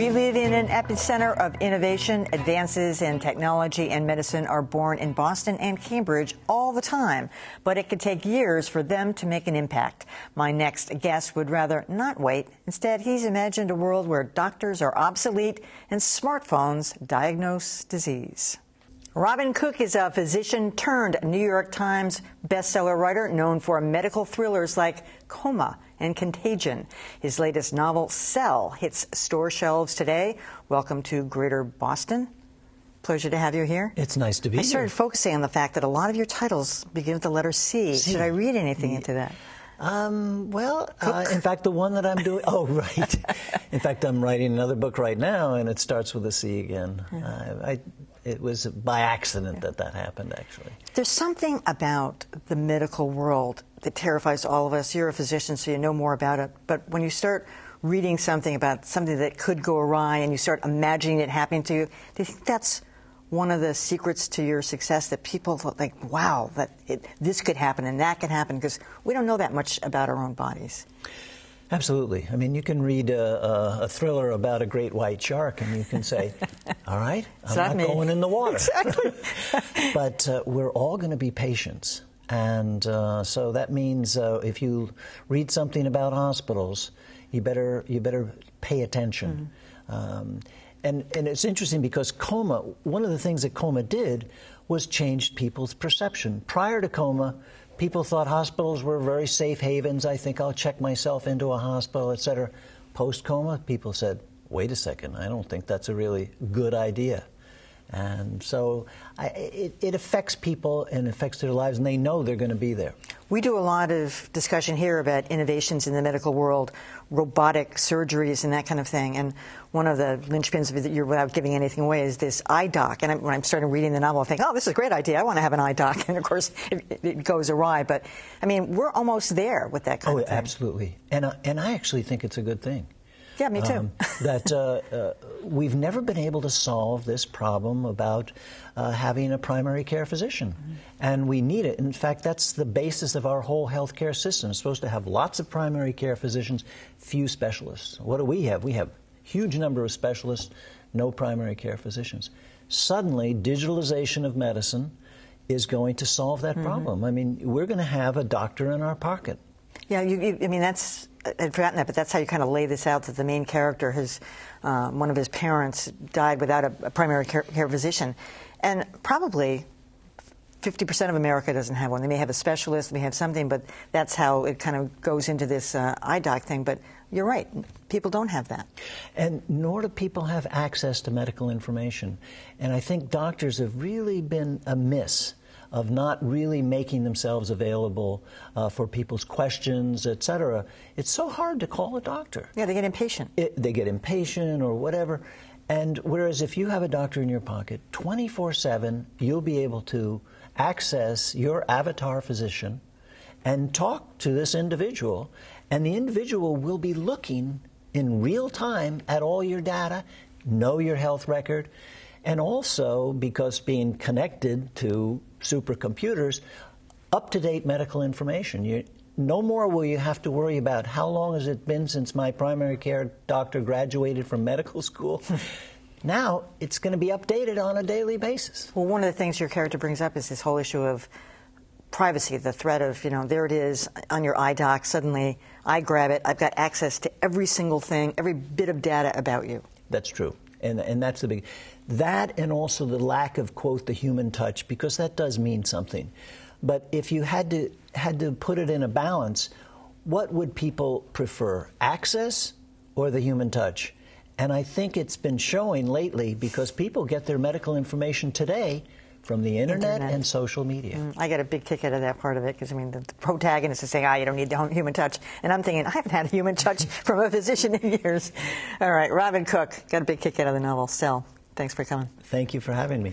We live in an epicenter of innovation. Advances in technology and medicine are born in Boston and Cambridge all the time, but it could take years for them to make an impact. My next guest would rather not wait. Instead, he's imagined a world where doctors are obsolete and smartphones diagnose disease. Robin Cook is a physician turned New York Times bestseller writer known for medical thrillers like Coma and Contagion. His latest novel, Cell, hits store shelves today. Welcome to Greater Boston. Pleasure to have you here. It's nice to be here. I started focusing on the fact that a lot of your titles begin with the letter C. Should I read anything into that? In fact, the one that I'm doing, right. In fact, I'm writing another book right now, and it starts with a C again. It was by accident that happened, actually. There's something about the medical world that terrifies all of us. You're a physician, so you know more about it. But when you start reading something about something that could go awry and you start imagining it happening to you, do you think that's one of the secrets to your success, that people think, wow, this could happen and that could happen? Because we don't know that much about our own bodies. Absolutely. I mean, you can read a thriller about a great white shark and you can say, all right, I'm not going in the water. Exactly. But we're all going to be patients. And so that means if you read something about hospitals, you better pay attention. And it's interesting because Coma, one of the things that Coma did was changed people's perception. Prior to Coma, people thought hospitals were very safe havens. I think I'll check myself into a hospital, et cetera. Post-Coma, people said, wait a second, I don't think that's a really good idea. And so it affects people and affects their lives, and they know they're going to be there. We do a lot of discussion here about innovations in the medical world, robotic surgeries and that kind of thing. And one of the linchpins of it, without giving anything away, is this iDoc. And when I'm starting reading the novel, I think, oh, this is a great idea. I want to have an iDoc. And, of course, it goes awry. But, I mean, we're almost there with that kind of thing. Oh, absolutely. And I actually think it's a good thing. Yeah, me too. That we've never been able to solve this problem about having a primary care physician. Mm-hmm. And we need it. In fact, that's the basis of our whole healthcare system. It's supposed to have lots of primary care physicians, few specialists. What do we have? We have a huge number of specialists, no primary care physicians. Suddenly, digitalization of medicine is going to solve that problem. I mean, we're going to have a doctor in our pocket. Yeah, I mean, I'd forgotten that, but that's how you kind of lay this out, that the main character, one of his parents died without a primary care physician. And probably 50% of America doesn't have one. They may have a specialist, they may have something, but that's how it kind of goes into this iDoc thing. But you're right, people don't have that. And nor do people have access to medical information. And I think doctors have really been amiss of not really making themselves available for people's questions, et cetera. It's so hard to call a doctor. Yeah, they get impatient. They get impatient or whatever. And whereas if you have a doctor in your pocket, 24/7, you'll be able to access your avatar physician and talk to this individual, and the individual will be looking in real time at all your data, know your health record, and also, because being connected to supercomputers, up-to-date medical information. No more will you have to worry about how long has it been since my primary care doctor graduated from medical school. Now it's going to be updated on a daily basis. Well, one of the things your character brings up is this whole issue of privacy, the threat of, there it is on your iDoc. Suddenly I grab it. I've got access to every single thing, every bit of data about you. That's true. And that's the big... That, and also the lack of, quote, the human touch, because that does mean something. But if you had to put it in a balance, what would people prefer, access or the human touch? And I think it's been showing lately, because people get their medical information today from the internet and social media. I get a big kick out of that part of it, because, I mean, the protagonist is saying, you don't need the human touch. And I'm thinking, I haven't had a human touch from a physician in years. All right, Robin Cook got a big kick out of the novel, Cell. Thanks for coming. Thank you for having me.